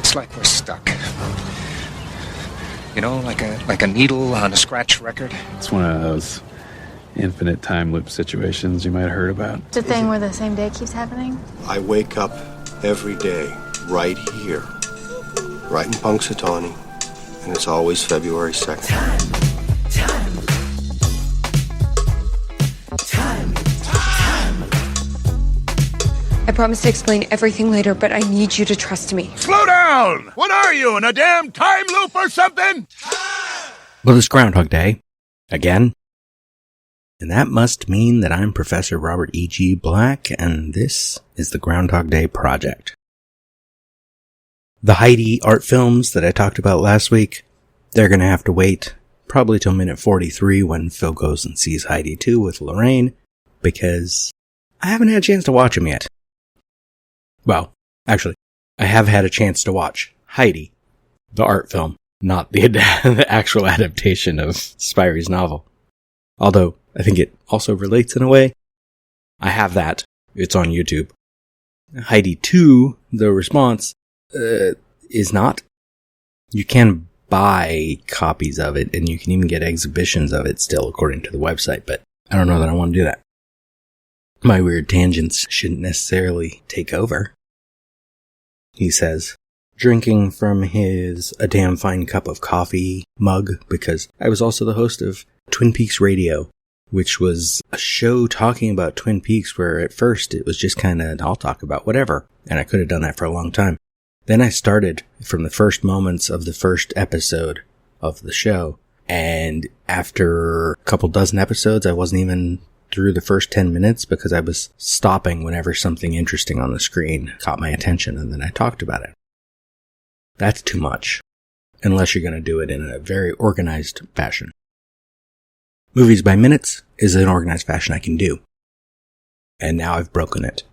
It's like we're stuck. You know, like a needle on a scratch record. It's one of those infinite time loop situations you might have heard about. It's a thing where the same day keeps happening? I wake up every day right here, right in Punxsutawney, and it's always February 2nd. Time. I promise to explain everything later, but I need you to trust me. Slow down! What are you, in a damn time loop or something? Well, it's Groundhog Day. Again. And that must mean that I'm Professor Robert E.G. Black, and this is the Groundhog Day Project. The Heidi art films that I talked about last week, they're going to have to wait probably till minute 43 when Phil goes and sees Heidi 2 with Lorraine, because I haven't had a chance to watch them yet. Well, actually, I have had a chance to watch Heidi, the art film, not the actual adaptation of Spirey's novel. Although, I think it also relates in a way. I have that. It's on YouTube. Heidi 2, the response, is not. You can buy copies of it, and you can even get exhibitions of it still, according to the website, but I don't know that I want to do that. My weird tangents shouldn't necessarily take over. He says, drinking from his A Damn Fine Cup of Coffee mug, because I was also the host of Twin Peaks Radio, which was a show talking about Twin Peaks where at first it was just kind of, I'll talk about whatever, and I could have done that for a long time. Then I started from the first moments of the first episode of the show, and after a couple dozen episodes, I wasn't even through the first 10 minutes because I was stopping whenever something interesting on the screen caught my attention, and then I talked about it. That's too much, unless you're going to do it in a very organized fashion. Movies by minutes is an organized fashion I can do. And now I've broken it.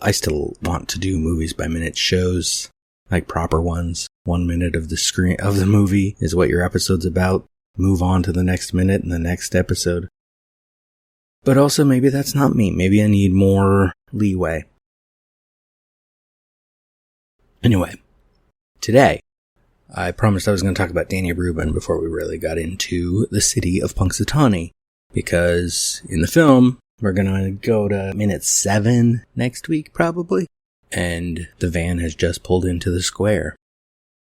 I still want to do movies by minute shows, like proper ones. 1 minute of the screen of the movie is what your episode's about. Move on to the next minute and the next episode. But also maybe that's not me. Maybe I need more leeway. Anyway, today, I promised I was going to talk about Danny Rubin before we really got into the city of Punxsutawney, because in the film, we're going to go to minute 7 next week, probably, and the van has just pulled into the square.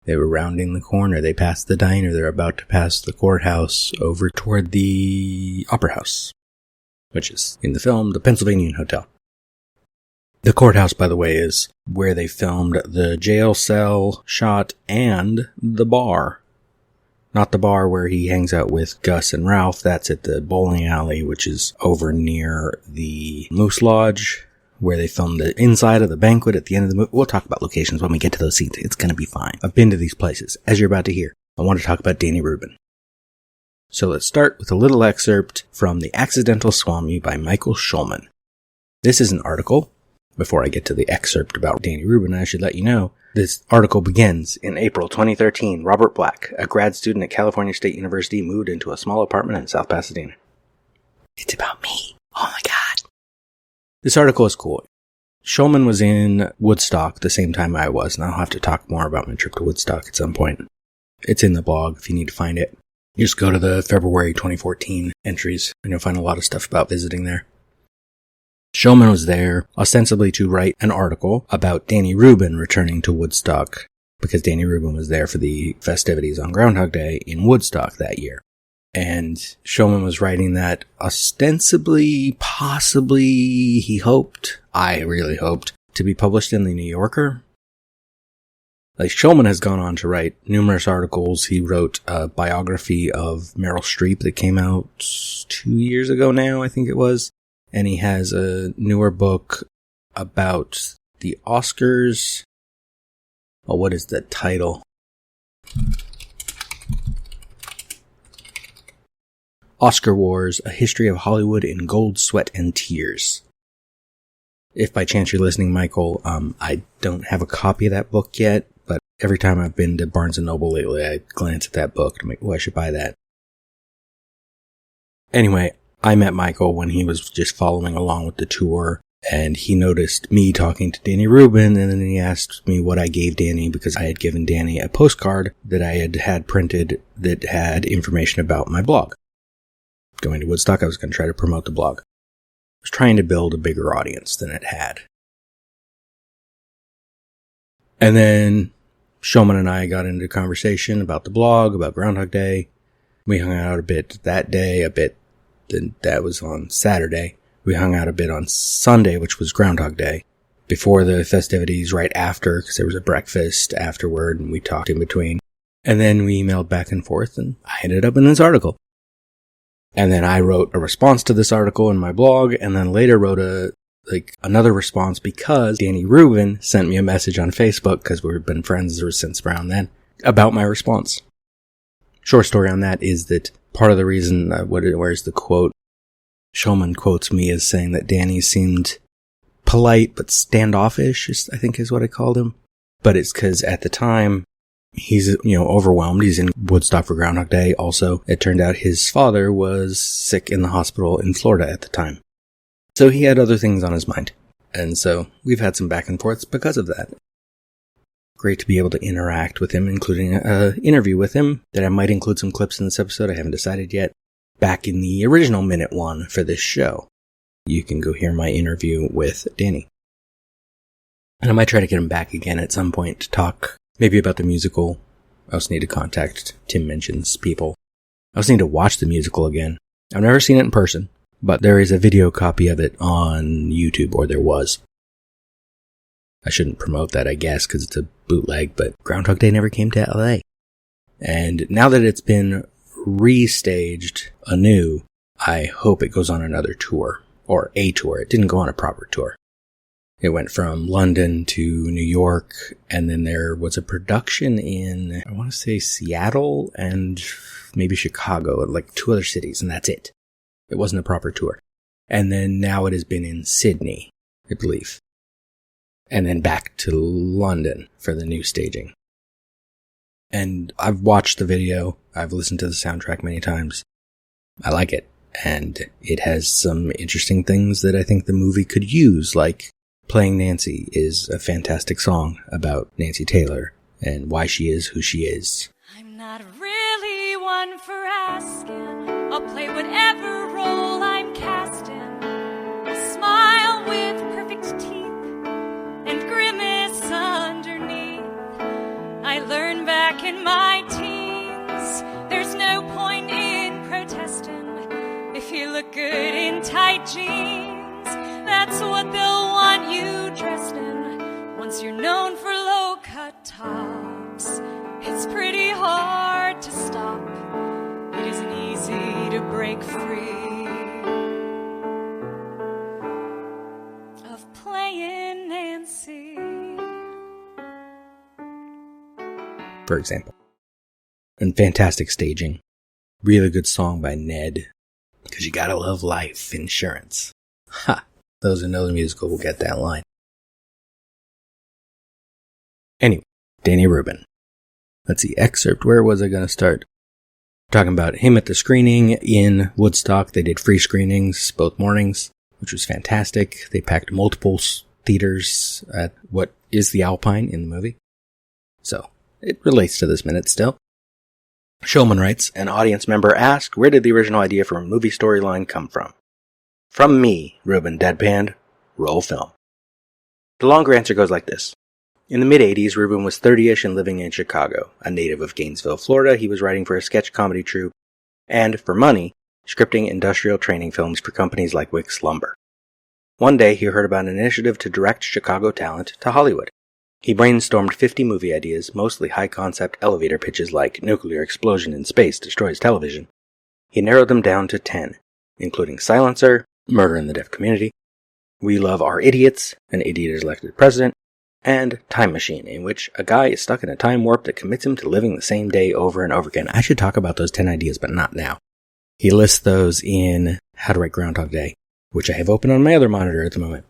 They were rounding the corner, they passed the diner, they're about to pass the courthouse over toward the Opera House, which is, in the film, the Pennsylvania Hotel. The courthouse, by the way, is where they filmed the jail cell shot and the bar. Not the bar where he hangs out with Gus and Ralph. That's at the bowling alley, which is over near the Moose Lodge, where they filmed the inside of the banquet at the end of the movie. We'll talk about locations when we get to those scenes. It's going to be fine. I've been to these places. As you're about to hear, I want to talk about Danny Rubin. So let's start with a little excerpt from The Accidental Swami by Michael Schulman. This is an article. Before I get to the excerpt about Danny Rubin, I should let you know, this article begins in April 2013. Robert Black, a grad student at California State University, moved into a small apartment in South Pasadena. It's about me. Oh my God. This article is cool. Schulman was in Woodstock the same time I was, and I'll have to talk more about my trip to Woodstock at some point. It's in the blog if you need to find it. You just go to the February 2014 entries, and you'll find a lot of stuff about visiting there. Schulman was there ostensibly to write an article about Danny Rubin returning to Woodstock, because Danny Rubin was there for the festivities on Groundhog Day in Woodstock that year. And Schulman was writing that ostensibly, possibly, he hoped, I really hoped, to be published in the New Yorker. Like, Schulman has gone on to write numerous articles. He wrote a biography of Meryl Streep that came out 2 years ago now, I think it was. And he has a newer book about the Oscars. Oh, what is the title? Oscar Wars, A History of Hollywood in Gold, Sweat, and Tears. If by chance you're listening, Michael, I don't have a copy of that book yet, but every time I've been to Barnes & Noble lately, I glance at that book and I'm like, oh, I should buy that. Anyway, I met Michael when he was just following along with the tour, And he noticed me talking to Danny Rubin, and then he asked me what I gave Danny, because I had given Danny a postcard that I had printed that had information about my blog. Going to Woodstock, I was going to try to promote the blog. I was trying to build a bigger audience than it had. And then Schulman and I got into a conversation about the blog, about Groundhog Day. We hung out a bit that day, then that was on Saturday. We hung out a bit on Sunday, which was Groundhog Day, before the festivities, right after, because there was a breakfast afterward, and we talked in between. And then we emailed back and forth, and I ended up in this article. And then I wrote a response to this article in my blog, and then later wrote another response because Danny Rubin sent me a message on Facebook, because we've been friends ever since around then, about my response. Short story on that is that part of the reason, where's the quote? Schulman quotes me as saying that Danny seemed polite but standoffish, I think is what I called him. But it's because at the time, he's, overwhelmed. He's in Woodstock for Groundhog Day. Also, it turned out his father was sick in the hospital in Florida at the time. So he had other things on his mind. And so we've had some back and forths because of that. Great to be able to interact with him, including an interview with him that I might include some clips in this episode. I haven't decided yet. Back in the original minute one for this show, you can go hear my interview with Danny. And I might try to get him back again at some point to talk maybe about the musical. I also need to contact Tim Minchin's people. I also need to watch the musical again. I've never seen it in person, but there is a video copy of it on YouTube, or there was. I shouldn't promote that, I guess, because it's a bootleg, but Groundhog Day never came to LA. And now that it's been restaged anew, I hope it goes on another tour, or a tour. It didn't go on a proper tour. It went from London to New York, and then there was a production in, I want to say Seattle and maybe Chicago, like 2 other cities, and that's it. It wasn't a proper tour. And then now it has been in Sydney, I believe. And then back to London for the new staging. And I've watched the video. I've listened to the soundtrack many times. I like it. And it has some interesting things that I think the movie could use, like Playing Nancy is a fantastic song about Nancy Taylor and why she is who she is. I'm not really one for asking. I'll play whatever role I'm casting. A smile with perfect teeth and grimace underneath. I learned back in my teens, there's no point in protesting. If you look good in tight jeans, that's what they'll want you dressed in. Once you're known for low-cut tops, it's pretty hard to stop. It isn't easy to break free of playing Nancy. For example. And fantastic staging. Really good song by Ned. Because you gotta love life insurance. Ha! Those who know the musical will get that line. Anyway, Danny Rubin. Let's see, excerpt. Where was I gonna start? Talking about him at the screening in Woodstock. They did free screenings both mornings, which was fantastic. They packed multiple theaters at what is the Alpine in the movie. So, it relates to this minute still. Schulman writes, an audience member asked, where did the original idea for a movie storyline come from? From me, Rubin deadpanned. Roll film. The longer answer goes like this. In the mid-'80s, Rubin was 30-ish and living in Chicago. A native of Gainesville, Florida, he was writing for a sketch comedy troupe and, for money, scripting industrial training films for companies like Wicks Lumber. One day, he heard about an initiative to direct Chicago talent to Hollywood. He brainstormed 50 movie ideas, mostly high-concept elevator pitches like nuclear explosion in space destroys television. He narrowed them down to 10, including Silencer, Murder in the Deaf Community, We Love Our Idiots, An Idiot is Elected President, and Time Machine, in which a guy is stuck in a time warp that commits him to living the same day over and over again. I should talk about those 10 ideas, but not now. He lists those in How to Write Groundhog Day, which I have open on my other monitor at the moment.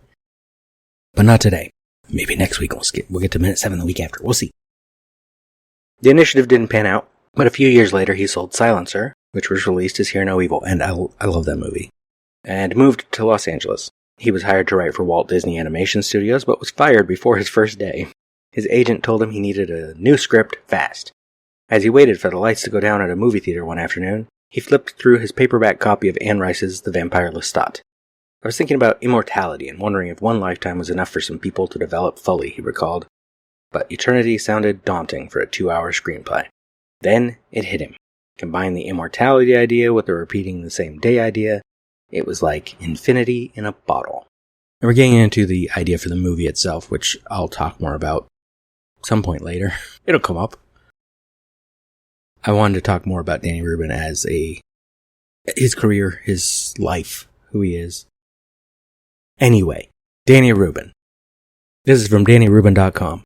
But not today. Maybe next week we'll get to minute 7 the week after. We'll see. The initiative didn't pan out, but a few years later he sold Silencer, which was released as Hear No Evil, and I love that movie, and moved to Los Angeles. He was hired to write for Walt Disney Animation Studios, but was fired before his first day. His agent told him he needed a new script fast. As he waited for the lights to go down at a movie theater one afternoon, he flipped through his paperback copy of Anne Rice's The Vampire Lestat. I was thinking about immortality and wondering if one lifetime was enough for some people to develop fully, he recalled. But eternity sounded daunting for a 2-hour screenplay. Then it hit him. Combine the immortality idea with the repeating the same day idea. It was like infinity in a bottle. And we're getting into the idea for the movie itself, which I'll talk more about some point later. It'll come up. I wanted to talk more about Danny Rubin as his career, his life, who he is. Anyway, Danny Rubin. This is from DannyRubin.com.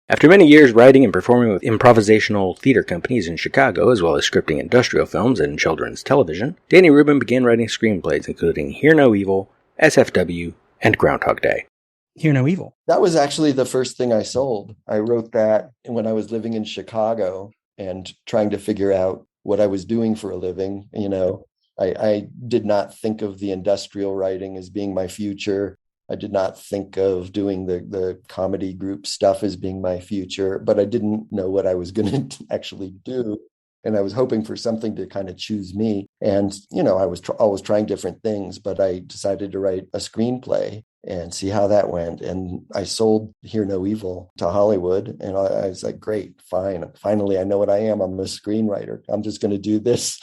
After many years writing and performing with improvisational theater companies in Chicago, as well as scripting industrial films and children's television, Danny Rubin began writing screenplays including Hear No Evil, SFW, and Groundhog Day. Hear No Evil. That was actually the first thing I sold. I wrote that when I was living in Chicago and trying to figure out what I was doing for a living. You know, I did not think of the industrial writing as being my future. I did not think of doing the comedy group stuff as being my future, but I didn't know what I was going to actually do. And I was hoping for something to kind of choose me. And, you know, I was always trying different things, but I decided to write a screenplay and see how that went. And I sold Hear No Evil to Hollywood. And I was like, great, fine. Finally, I know what I am. I'm a screenwriter. I'm just going to do this.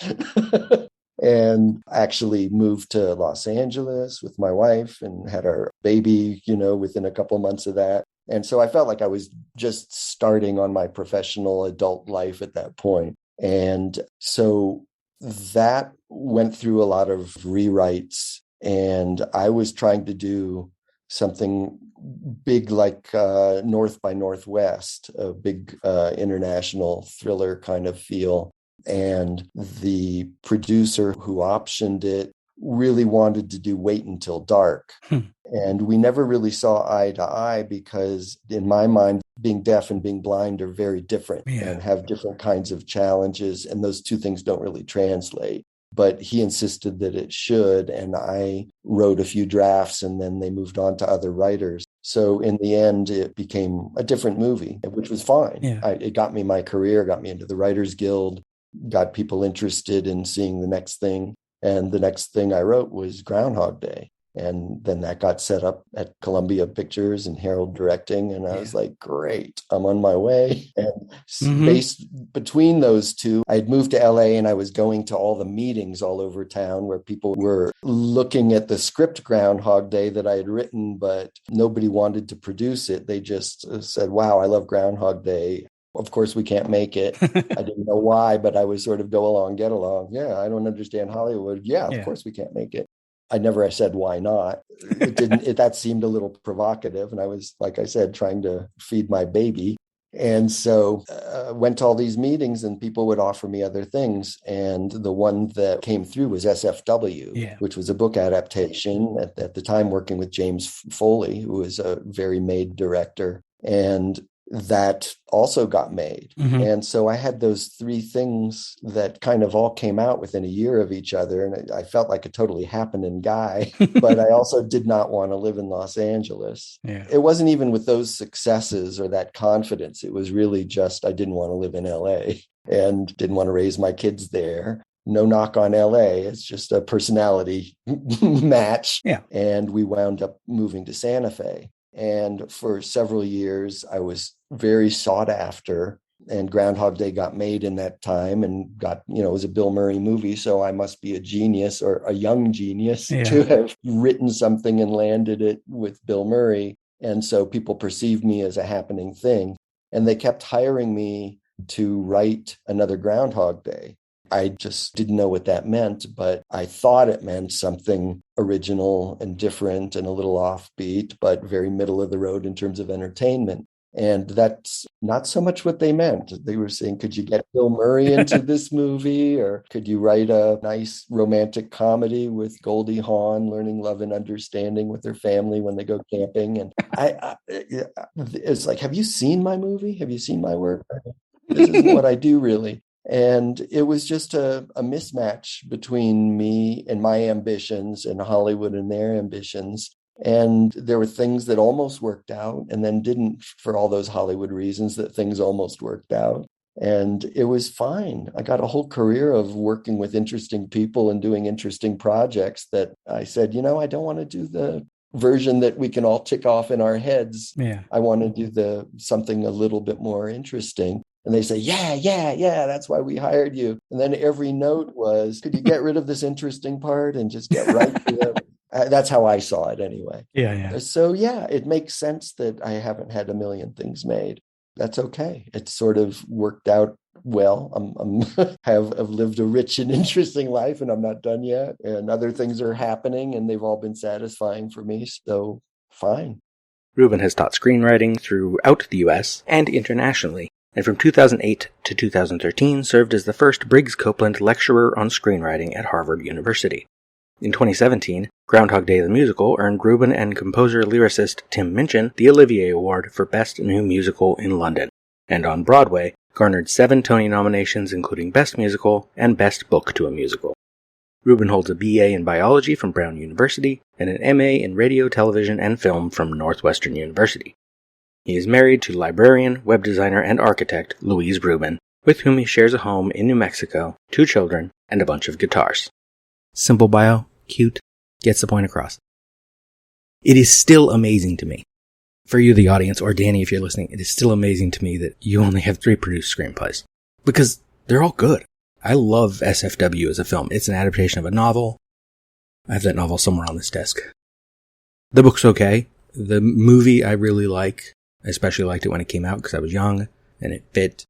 And actually moved to Los Angeles with my wife and had our baby, you know, within a couple months of that. And so I felt like I was just starting on my professional adult life at that point. And so that went through a lot of rewrites, and I was trying to do something big like North by Northwest, a big international thriller kind of feel. And the producer who optioned it really wanted to do Wait Until Dark. And we never really saw eye to eye because in my mind, being deaf and being blind are very different and have different kinds of challenges. And those two things don't really translate. But he insisted that it should. And I wrote a few drafts and then they moved on to other writers. So in the end, it became a different movie, which was fine. It got me my career, got me into the Writers Guild, got people interested in seeing the next thing. And the next thing I wrote was Groundhog Day. And then that got set up at Columbia Pictures and Herald Directing. And I was like, great, I'm on my way. And based between those two, I had moved to LA and I was going to all the meetings all over town where people were looking at the script Groundhog Day that I had written, but nobody wanted to produce it. They just said, wow, I love Groundhog Day. Of course, we can't make it. I didn't know why, but I was sort of go along, get along. Yeah, I don't understand Hollywood. Yeah, of course we can't make it. I never said why not. It didn't. That seemed a little provocative, and I was, like I said, trying to feed my baby. And so went to all these meetings, and people would offer me other things. And the one that came through was SFW, which was a book adaptation. At the time, working with James Foley, who was a very made director, and that also got made. And so I had those three things that kind of all came out within a year of each other. And I felt like a totally happening guy, but I also did not want to live in Los Angeles. It wasn't even with those successes or that confidence. It was really just, I didn't want to live in LA and didn't want to raise my kids there. No knock on LA. It's just a personality match. And we wound up moving to Santa Fe. And for several years, I was very sought after, and Groundhog Day got made in that time and got, you know, it was a Bill Murray movie. So I must be a genius or a young genius to have written something and landed it with Bill Murray. And so people perceived me as a happening thing. And they kept hiring me to write another Groundhog Day. I just didn't know what that meant, but I thought it meant something original and different and a little offbeat, but very middle of the road in terms of entertainment. And that's not so much what they meant. They were saying, could you get Bill Murray into this movie? Or could you write a nice romantic comedy with Goldie Hawn learning love and understanding with her family when they go camping? And it's like, have you seen my movie? Have you seen my work? This isn't what I do, really. And it was just a mismatch between me and my ambitions and Hollywood and their ambitions. And there were things that almost worked out and then didn't, for all those Hollywood reasons that things almost worked out. And it was fine. I got a whole career of working with interesting people and doing interesting projects that I said, I don't want to do the version that we can all tick off in our heads. Yeah. I want to do something a little bit more interesting. And they say, yeah, that's why we hired you. And then every note was, could you get rid of this interesting part and just get right to it? That's how I saw it anyway. Yeah. So it makes sense that I haven't had a million things made. That's okay. It's sort of worked out well. I've lived a rich and interesting life, and I'm not done yet. And other things are happening, and they've all been satisfying for me. So fine. Rubin has taught screenwriting throughout the U.S. and internationally, and from 2008 to 2013 served as the first Briggs Copeland Lecturer on Screenwriting at Harvard University. In 2017, Groundhog Day the Musical earned Rubin and composer-lyricist Tim Minchin the Olivier Award for Best New Musical in London, and on Broadway garnered 7 Tony nominations including Best Musical and Best Book to a Musical. Rubin holds a BA in Biology from Brown University and an MA in Radio, Television, and Film from Northwestern University. He is married to librarian, web designer, and architect Louise Rubin, with whom he shares a home in New Mexico, 2 children, and a bunch of guitars. Simple bio, cute, gets the point across. It is still amazing to me. For you, the audience, or Danny, if you're listening, it is still amazing to me that you only have 3 produced screenplays. Because they're all good. I love SFW as a film. It's an adaptation of a novel. I have that novel somewhere on this desk. The book's okay. The movie I really like. I especially liked it when it came out because I was young and it fit.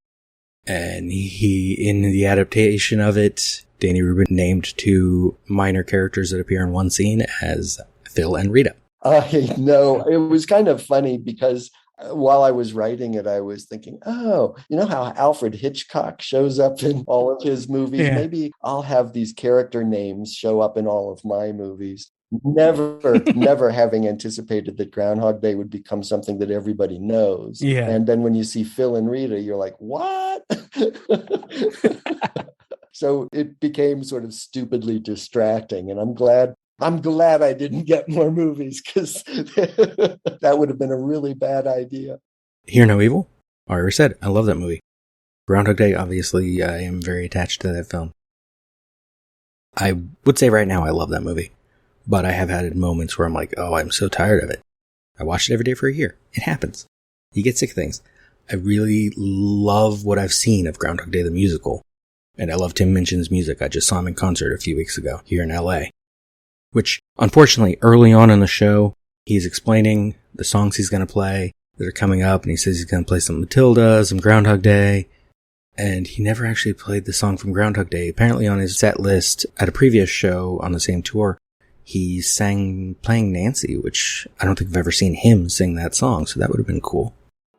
And he, in the adaptation of it, Danny Rubin named 2 minor characters that appear in one scene as Phil and Rita. I know. It was kind of funny because while I was writing it, I was thinking, how Alfred Hitchcock shows up in all of his movies? Yeah. Maybe I'll have these character names show up in all of my movies. Never having anticipated that Groundhog Day would become something that everybody knows. Yeah. And then when you see Phil and Rita, you're like, what? So it became sort of stupidly distracting. And I'm glad I didn't get more movies because that would have been a really bad idea. Hear No Evil? I already said, I love that movie. Groundhog Day, obviously, I am very attached to that film. I would say right now I love that movie. But I have had moments where I'm like, oh, I'm so tired of it. I watched it every day for a year. It happens. You get sick of things. I really love what I've seen of Groundhog Day the Musical. And I love Tim Minchin's music. I just saw him in concert a few weeks ago here in LA. Which, unfortunately, early on in the show, he's explaining the songs he's going to play that are coming up. And he says he's going to play some Matilda, some Groundhog Day. And he never actually played the song from Groundhog Day. Apparently on his set list at a previous show on the same tour, he sang Playing Nancy, which I don't think I've ever seen him sing that song, so that would have been cool.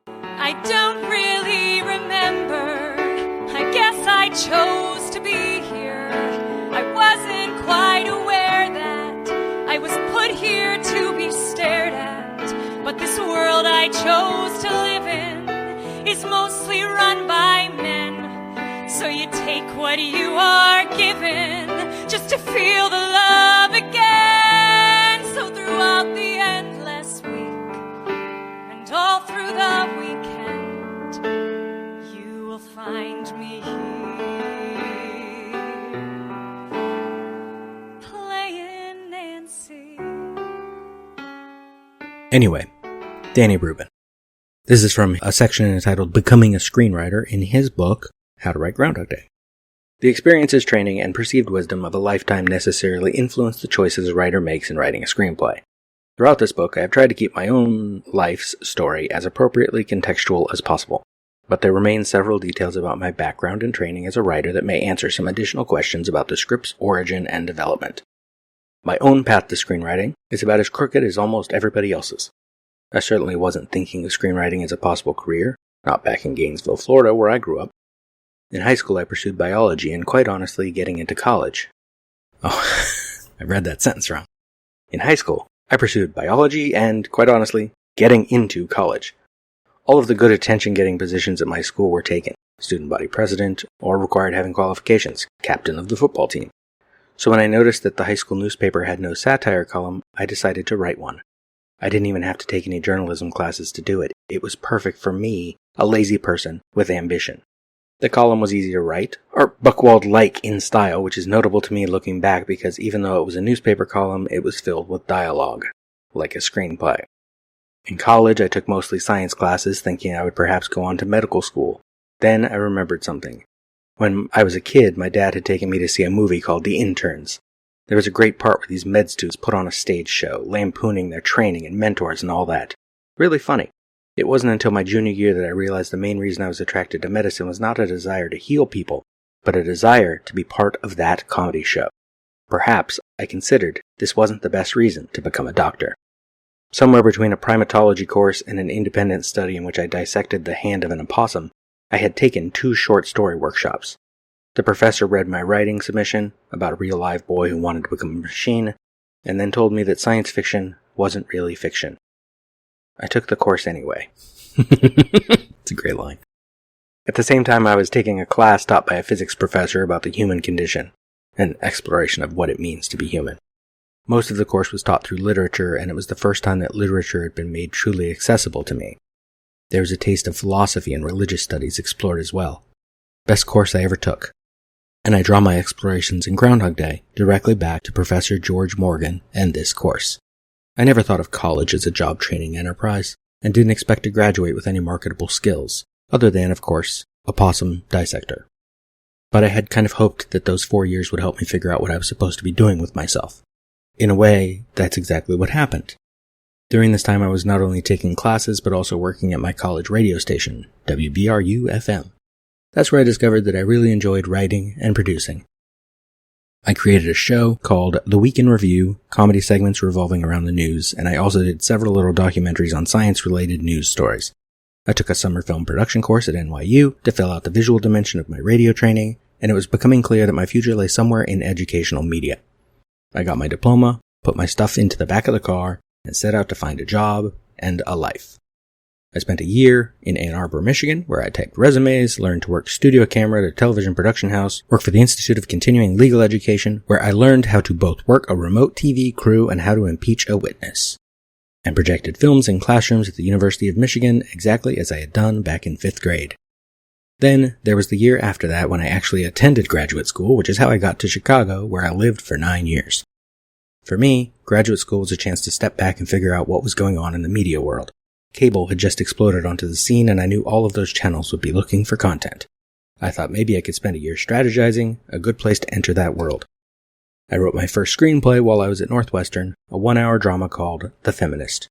I don't really remember. I guess I chose to be here. I wasn't quite aware that I was put here to be stared at. But this world I chose to live in is mostly run by men. So you take what you are given just to feel the love again. So throughout the endless week and all through the weekend, you will find me here playing Nancy. Anyway, Danny Rubin. This is from a section entitled Becoming a Screenwriter in his book, How to Write Groundhog Day. The experiences, training, and perceived wisdom of a lifetime necessarily influence the choices a writer makes in writing a screenplay. Throughout this book, I have tried to keep my own life's story as appropriately contextual as possible, but there remain several details about my background and training as a writer that may answer some additional questions about the script's origin and development. My own path to screenwriting is about as crooked as almost everybody else's. I certainly wasn't thinking of screenwriting as a possible career, not back in Gainesville, Florida, where I grew up. In high school, I pursued biology and, quite honestly, getting into college. Oh, I read that sentence wrong. In high school, I pursued biology and, quite honestly, getting into college. All of the good attention-getting positions at my school were taken. Student body president, or required having qualifications, captain of the football team. So when I noticed that the high school newspaper had no satire column, I decided to write one. I didn't even have to take any journalism classes to do it. It was perfect for me, a lazy person with ambition. The column was easy to write, or Buchwald-like in style, which is notable to me looking back because even though it was a newspaper column, it was filled with dialogue, like a screenplay. In college, I took mostly science classes, thinking I would perhaps go on to medical school. Then I remembered something. When I was a kid, my dad had taken me to see a movie called The Interns. There was a great part where these med students put on a stage show, lampooning their training and mentors and all that. Really funny. It wasn't until my junior year that I realized the main reason I was attracted to medicine was not a desire to heal people, but a desire to be part of that comedy show. Perhaps, I considered, this wasn't the best reason to become a doctor. Somewhere between a primatology course and an independent study in which I dissected the hand of an opossum, I had taken 2 short story workshops. The professor read my writing submission about a real live boy who wanted to become a machine, and then told me that science fiction wasn't really fiction. I took the course anyway. It's a great line. At the same time, I was taking a class taught by a physics professor about the human condition, an exploration of what it means to be human. Most of the course was taught through literature, and it was the first time that literature had been made truly accessible to me. There was a taste of philosophy and religious studies explored as well. Best course I ever took. And I draw my explorations in Groundhog Day directly back to Professor George Morgan and this course. I never thought of college as a job training enterprise, and didn't expect to graduate with any marketable skills, other than, of course, a possum dissector. But I had kind of hoped that those 4 years would help me figure out what I was supposed to be doing with myself. In a way, that's exactly what happened. During this time I was not only taking classes, but also working at my college radio station, WBRU-FM. That's where I discovered that I really enjoyed writing and producing. I created a show called The Week in Review, comedy segments revolving around the news, and I also did several little documentaries on science-related news stories. I took a summer film production course at NYU to fill out the visual dimension of my radio training, and it was becoming clear that my future lay somewhere in educational media. I got my diploma, put my stuff into the back of the car, and set out to find a job and a life. I spent a year in Ann Arbor, Michigan, where I typed resumes, learned to work studio camera at a television production house, worked for the Institute of Continuing Legal Education, where I learned how to both work a remote TV crew and how to impeach a witness, and projected films in classrooms at the University of Michigan exactly as I had done back in 5th grade. Then, there was the year after that when I actually attended graduate school, which is how I got to Chicago, where I lived for 9 years. For me, graduate school was a chance to step back and figure out what was going on in the media world. Cable had just exploded onto the scene, and I knew all of those channels would be looking for content. I thought maybe I could spend a year strategizing, a good place to enter that world. I wrote my first screenplay while I was at Northwestern, a 1-hour drama called The Feminist.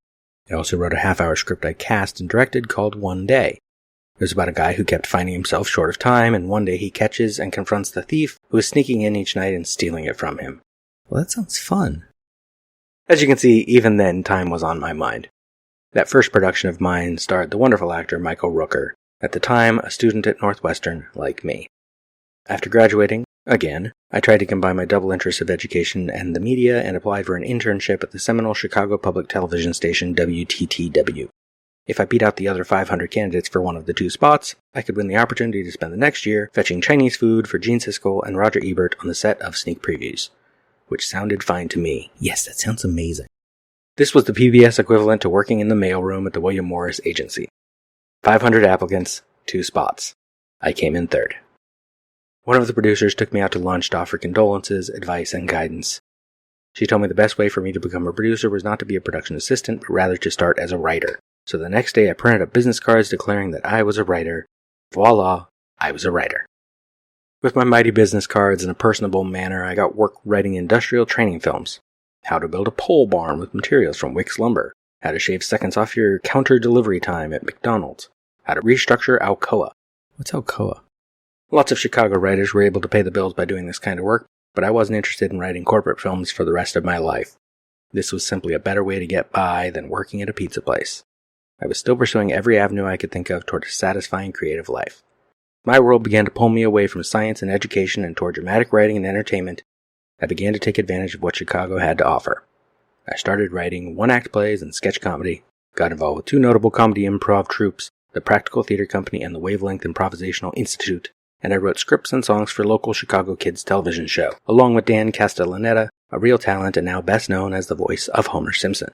I also wrote a half-hour script I cast and directed called One Day. It was about a guy who kept finding himself short of time, and one day he catches and confronts the thief who is sneaking in each night and stealing it from him. Well, that sounds fun. As you can see, even then, time was on my mind. That first production of mine starred the wonderful actor Michael Rooker, at the time a student at Northwestern like me. After graduating, again, I tried to combine my double interests of education and the media and applied for an internship at the seminal Chicago public television station WTTW. If I beat out the other 500 candidates for one of the 2 spots, I could win the opportunity to spend the next year fetching Chinese food for Gene Siskel and Roger Ebert on the set of sneak previews. Which sounded fine to me. Yes, that sounds amazing. This was the PBS equivalent to working in the mailroom at the William Morris Agency. 500 applicants, 2 spots. I came in 3rd. One of the producers took me out to lunch to offer condolences, advice, and guidance. She told me the best way for me to become a producer was not to be a production assistant, but rather to start as a writer. So the next day I printed up business cards declaring that I was a writer. Voila, I was a writer. With my mighty business cards in a personable manner, I got work writing industrial training films. How to build a pole barn with materials from Wicks Lumber. How to shave seconds off your counter delivery time at McDonald's. How to restructure Alcoa. What's Alcoa? Lots of Chicago writers were able to pay the bills by doing this kind of work, but I wasn't interested in writing corporate films for the rest of my life. This was simply a better way to get by than working at a pizza place. I was still pursuing every avenue I could think of toward a satisfying creative life. My world began to pull me away from science and education and toward dramatic writing and entertainment. I began to take advantage of what Chicago had to offer. I started writing one-act plays and sketch comedy, got involved with 2 notable comedy improv troupes, the Practical Theater Company and the Wavelength Improvisational Institute, and I wrote scripts and songs for local Chicago kids television show, along with Dan Castellaneta, a real talent and now best known as the voice of Homer Simpson.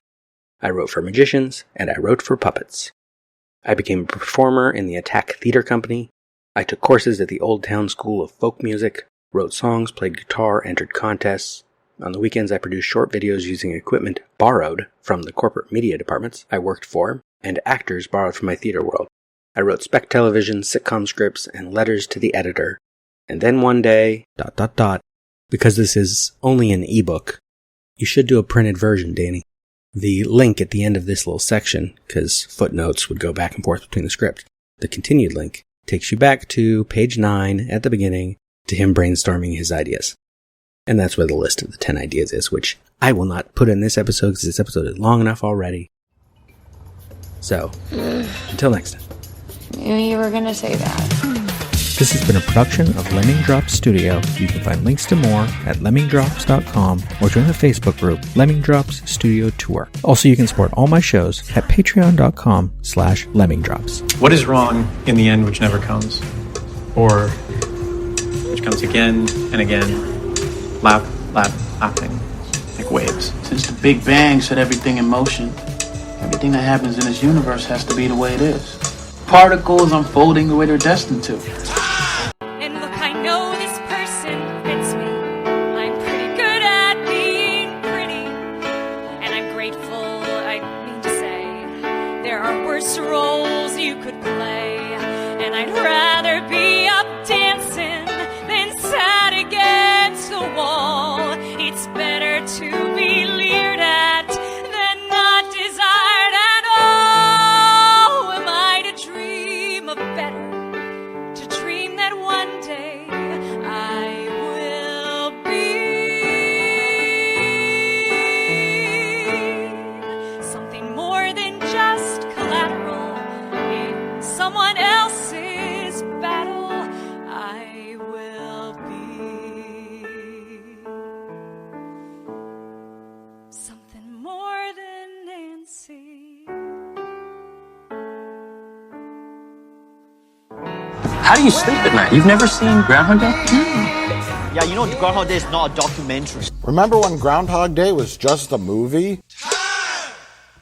I wrote for magicians, and I wrote for puppets. I became a performer in the Attack Theater Company. I took courses at the Old Town School of Folk Music, wrote songs, played guitar, entered contests. On the weekends, I produced short videos using equipment borrowed from the corporate media departments I worked for, and actors borrowed from my theater world. I wrote spec television, sitcom scripts, and letters to the editor. And then one day, ... because this is only an ebook, you should do a printed version, Danny. The link at the end of this little section, because footnotes would go back and forth between the script, the continued link takes you back to page 9 at the beginning to him brainstorming his ideas. And that's where the list of the 10 ideas is, which I will not put in this episode because this episode is long enough already. So, until next time. Knew you were gonna say that. This has been a production of Lemming Drops Studio. You can find links to more at lemmingdrops.com or join the Facebook group Lemming Drops Studio Tour. Also, you can support all my shows at patreon.com/lemmingdrops. What is wrong in the end which never comes? Or which comes again and again, laughing, like waves. Since the Big Bang set everything in motion, everything that happens in this universe has to be the way it is. Particles unfolding the way they're destined to. And look, I know this person fits me. I'm pretty good at being pretty. And I'm grateful, I mean to say, there are worse roles you could play. And I'd rather be up dancing than sat against the wall. It's better to be leered at than not desired at all. Am I to dream of better? To dream that one day I will be something more than just collateral in someone else's battle. I will be something more than Nancy. How do you sleep at night? You've never seen Groundhog Day? Yeah, you know Groundhog Day is not a documentary. Remember when Groundhog Day was just a movie?